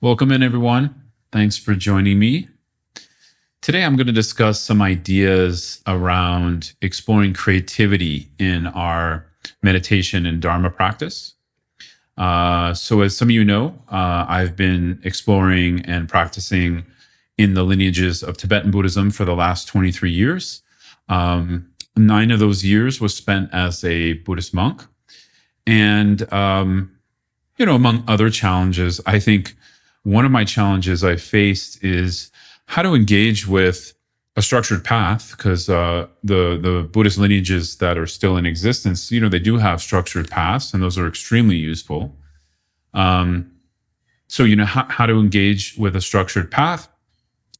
Welcome in, everyone. Thanks for joining me. Today, I'm going to discuss some ideas around exploring creativity in our meditation and Dharma practice. So, as some of you know, I've been exploring and practicing in the lineages of Tibetan Buddhism for the last 23 years. 9 of those years was spent as a Buddhist monk. And, among other challenges, I think one of my challenges I faced is how to engage with a structured path, because the Buddhist lineages that are still in existence, they do have structured paths, and those are extremely useful. So how to engage with a structured path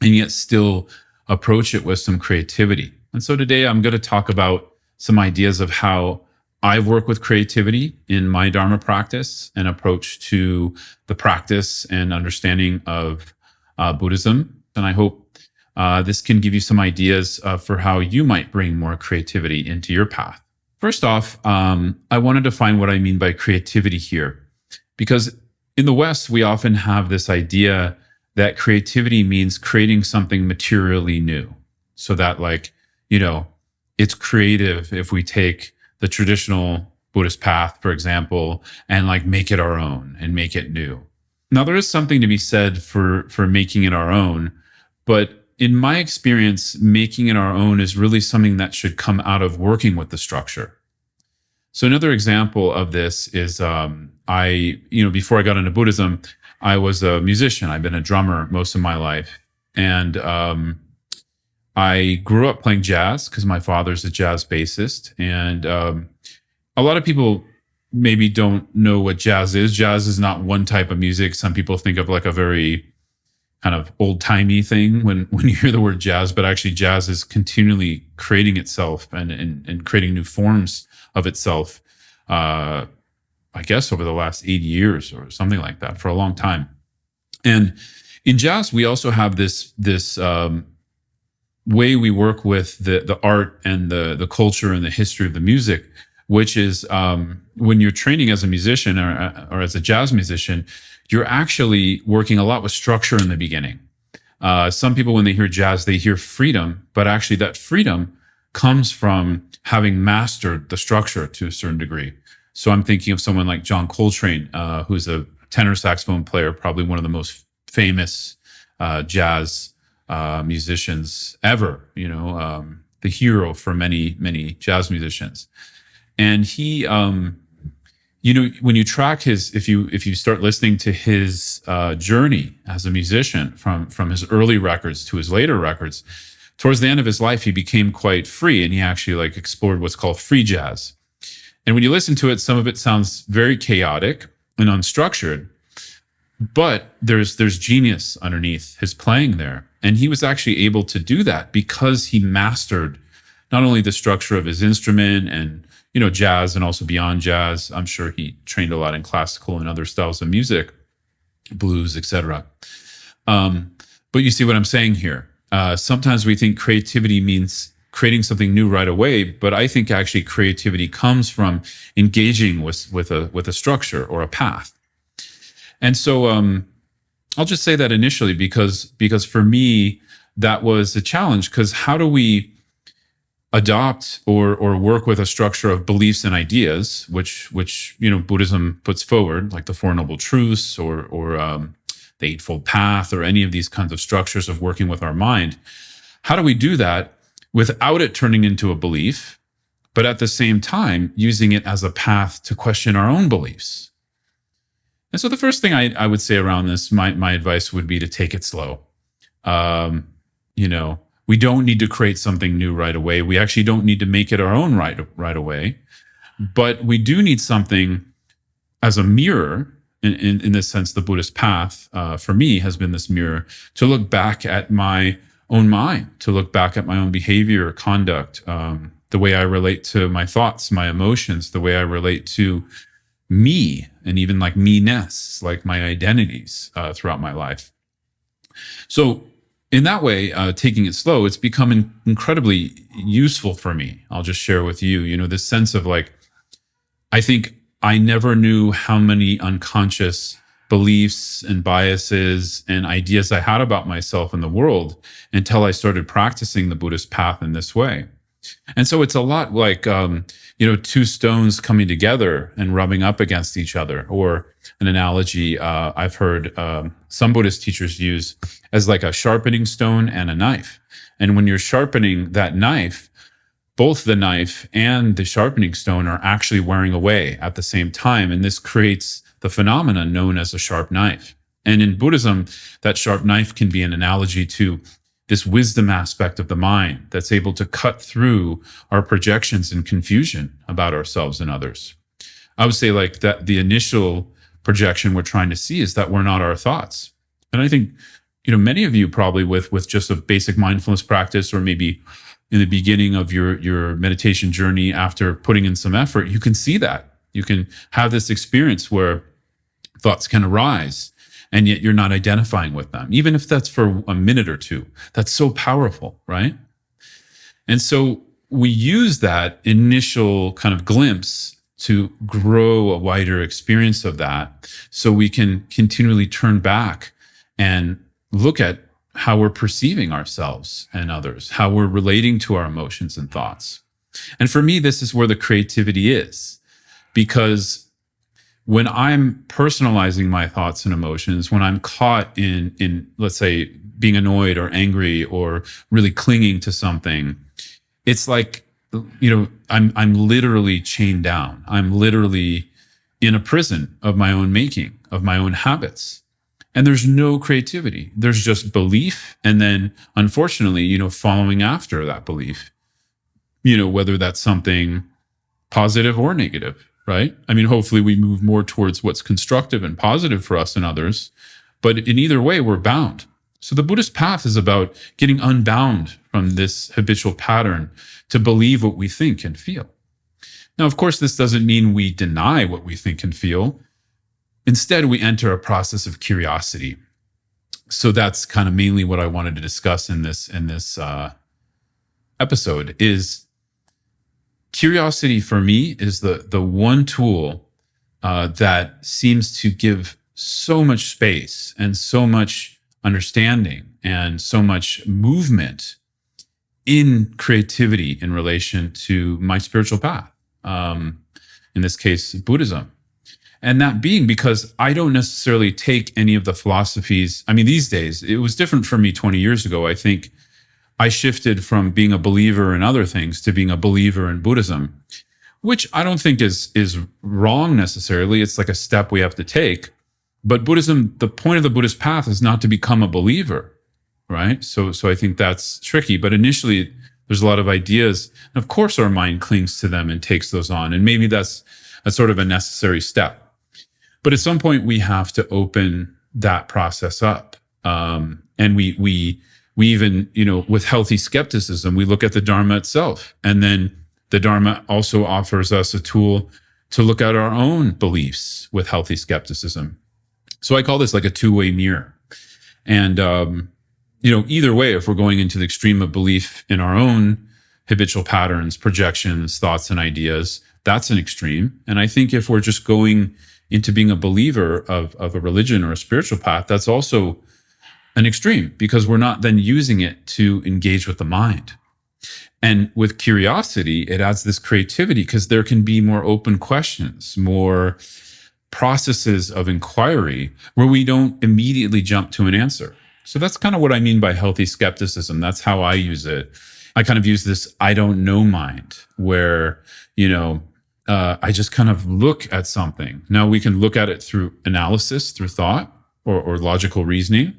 and yet still approach it with some creativity. And so today I'm going to talk about some ideas of how I've worked with creativity in my Dharma practice and approach to the practice and understanding of Buddhism. And I hope this can give you some ideas for how you might bring more creativity into your path. First off, I want to define what I mean by creativity here, because in the West, we often have this idea that creativity means creating something materially new. So that it's creative if we take the traditional Buddhist path, for example, and make it our own and make it new. Now, there is something to be said for making it our own, but in my experience, making it our own is really something that should come out of working with the structure. So another example of this is before I got into Buddhism, I was a musician. I've been a drummer most of my life. And I grew up playing jazz because my father's a jazz bassist. And a lot of people maybe don't know what jazz is. Jazz is not one type of music. Some people think of a very kind of old-timey thing when you hear the word jazz, but actually jazz is continually creating itself and creating new forms of itself, I guess over the last 80 years or something like that, for a long time. And in jazz, we also have this way we work with the art and the culture and the history of the music, which is when you're training as a musician or as a jazz musician, you're actually working a lot with structure in the beginning. Some people, when they hear jazz, they hear freedom, but actually that freedom comes from having mastered the structure to a certain degree. So I'm thinking of someone like John Coltrane, who's a tenor saxophone player, probably one of the most famous jazz musicians ever, the hero for many, many jazz musicians. And he, when you track if you start listening to his journey as a musician from his early records to his later records, towards the end of his life, he became quite free, and he actually explored what's called free jazz. And when you listen to it, some of it sounds very chaotic and unstructured, but there's genius underneath his playing there. And he was actually able to do that because he mastered not only the structure of his instrument and, jazz and also beyond jazz. I'm sure he trained a lot in classical and other styles of music, blues, etc. But you see what I'm saying here. Sometimes we think creativity means creating something new right away, but I think actually creativity comes from engaging with a structure or a path. And so I'll just say that initially because for me, that was a challenge, because how do we adopt or work with a structure of beliefs and ideas, which Buddhism puts forward, like the Four Noble Truths or the Eightfold Path, or any of these kinds of structures of working with our mind? How do we do that without it turning into a belief, but at the same time using it as a path to question our own beliefs? And so the first thing I would say around this, my advice would be to take it slow. We don't need to create something new right away. We actually don't need to make it our own right away. But we do need something as a mirror. In this sense, the Buddhist path, for me, has been this mirror to look back at my own mind, to look back at my own behavior, conduct, the way I relate to my thoughts, my emotions, the way I relate to me, and even me-ness, my identities throughout my life. So in that way, taking it slow, it's become incredibly useful for me. I'll just share with you, this sense of I think I never knew how many unconscious beliefs and biases and ideas I had about myself and the world until I started practicing the Buddhist path in this way. And so it's a lot like, two stones coming together and rubbing up against each other, or an analogy I've heard some Buddhist teachers use as like a sharpening stone and a knife. And when you're sharpening that knife, both the knife and the sharpening stone are actually wearing away at the same time. And this creates the phenomenon known as a sharp knife. And in Buddhism, that sharp knife can be an analogy to this wisdom aspect of the mind that's able to cut through our projections and confusion about ourselves and others. I would say like that the initial projection we're trying to see is that we're not our thoughts. And I think, many of you probably with just a basic mindfulness practice, or maybe in the beginning of your meditation journey after putting in some effort, you can see that. You can have this experience where thoughts can arise, and yet you're not identifying with them, even if that's for a minute or two. That's so powerful, right? And so we use that initial kind of glimpse to grow a wider experience of that, so we can continually turn back and look at how we're perceiving ourselves and others, how we're relating to our emotions and thoughts. And for me, this is where the creativity is, because when I'm personalizing my thoughts and emotions, when I'm caught in let's say being annoyed or angry or really clinging to something, it's like, I'm literally chained down. I'm literally in a prison of my own making, of my own habits. And there's no creativity. There's just belief. And then unfortunately, following after that belief, whether that's something positive or negative, right? I mean, hopefully we move more towards what's constructive and positive for us and others, but in either way, we're bound. So the Buddhist path is about getting unbound from this habitual pattern to believe what we think and feel. Now, of course, this doesn't mean we deny what we think and feel. Instead, we enter a process of curiosity. So that's kind of mainly what I wanted to discuss in this episode. Is curiosity for me is the one tool that seems to give so much space and so much understanding and so much movement in creativity in relation to my spiritual path. In this case, Buddhism. And that being because I don't necessarily take any of the philosophies. I mean, these days, it was different for me 20 years ago. I think I shifted from being a believer in other things to being a believer in Buddhism, which I don't think is wrong necessarily. It's like a step we have to take. But Buddhism, the point of the Buddhist path is not to become a believer, right? So I think that's tricky. But initially, there's a lot of ideas. And of course, our mind clings to them and takes those on. And maybe that's a sort of a necessary step. But at some point, we have to open that process up. And we even, with healthy skepticism, we look at the Dharma itself. And then the Dharma also offers us a tool to look at our own beliefs with healthy skepticism. So I call this like a two-way mirror. And, either way, if we're going into the extreme of belief in our own habitual patterns, projections, thoughts, and ideas, that's an extreme. And I think if we're just going into being a believer of a religion or a spiritual path, that's also an extreme, because we're not then using it to engage with the mind. And with curiosity, it adds this creativity, because there can be more open questions, more processes of inquiry where we don't immediately jump to an answer. So that's kind of what I mean by healthy skepticism. That's how I use it. I kind of use this I don't know mind, where, I just kind of look at something. Now we can look at it through analysis, through thought or logical reasoning.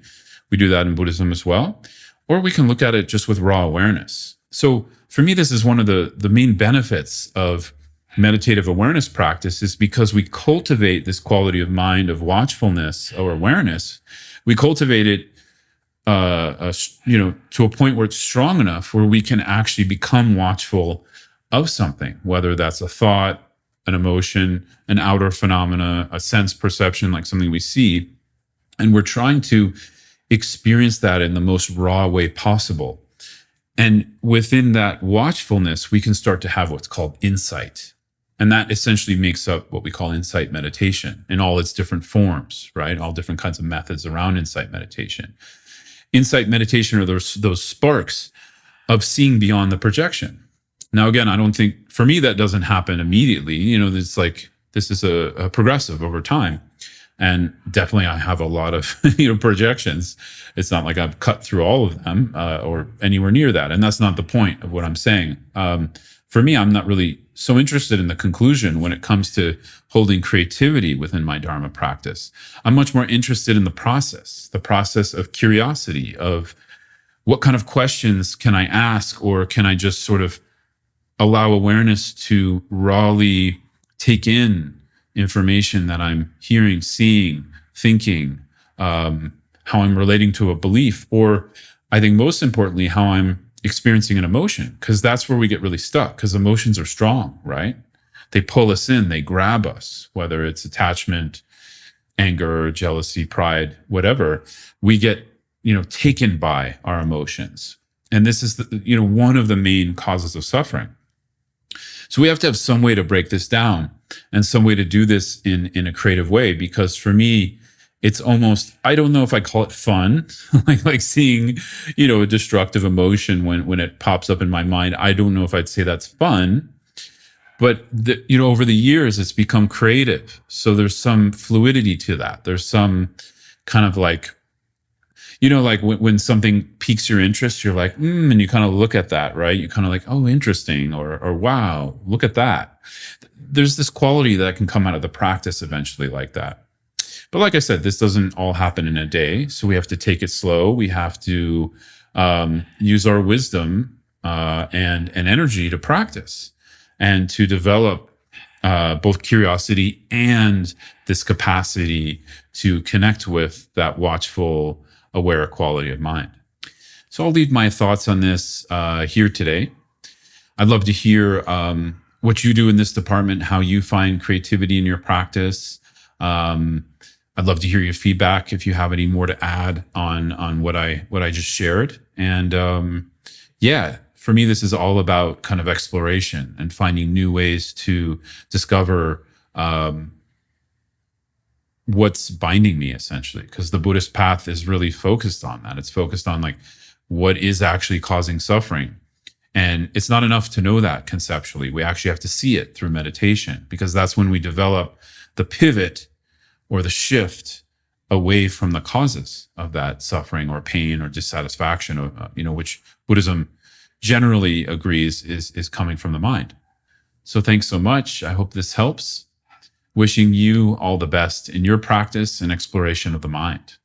We do that in Buddhism as well. Or we can look at it just with raw awareness. So for me, this is one of the main benefits of meditative awareness practice, is because we cultivate this quality of mind, of watchfulness or awareness. We cultivate it, to a point where it's strong enough where we can actually become watchful of something, whether that's a thought, an emotion, an outer phenomena, a sense perception, like something we see. And we're trying to experience that in the most raw way possible. And within that watchfulness, we can start to have what's called insight. And that essentially makes up what we call insight meditation in all its different forms, right? All different kinds of methods around insight meditation. Insight meditation are those sparks of seeing beyond the projection. Now, again, I don't think, for me, that doesn't happen immediately. It's like, this is a progressive over time. And definitely I have a lot of, projections. It's not like I've cut through all of them or anywhere near that. And that's not the point of what I'm saying. For me, I'm not really so interested in the conclusion when it comes to holding creativity within my Dharma practice. I'm much more interested in the process of curiosity, of what kind of questions can I ask, or can I just sort of allow awareness to rawly take in information that I'm hearing, seeing, thinking, how I'm relating to a belief, or I think most importantly, how I'm experiencing an emotion, because that's where we get really stuck, because emotions are strong, right? They pull us in, they grab us, whether it's attachment, anger, jealousy, pride, whatever. We get, taken by our emotions. And this is, one of the main causes of suffering. So we have to have some way to break this down and some way to do this in a creative way, because for me, it's almost, I don't know if I call it fun, like seeing, a destructive emotion when it pops up in my mind. I don't know if I'd say that's fun, but over the years, it's become creative. So there's some fluidity to that. There's some kind of like, like when something piques your interest, you're like, and you kind of look at that, right? You kind of like, oh, interesting, or wow, look at that. There's this quality that can come out of the practice eventually like that. But like I said, this doesn't all happen in a day. So we have to take it slow. We have to use our wisdom and energy to practice and to develop both curiosity and this capacity to connect with that watchful, aware quality of mind. So I'll leave my thoughts on this here today. I'd love to hear what you do in this department, how you find creativity in your practice. I'd love to hear your feedback if you have any more to add on what I just shared. And for me, this is all about kind of exploration and finding new ways to discover what's binding me, essentially, because the Buddhist path is really focused on that. It's focused on like what is actually causing suffering. And it's not enough to know that conceptually. We actually have to see it through meditation, because that's when we develop the pivot or the shift away from the causes of that suffering or pain or dissatisfaction, which Buddhism generally agrees is coming from the mind. So thanks so much. I hope this helps. Wishing you all the best in your practice and exploration of the mind.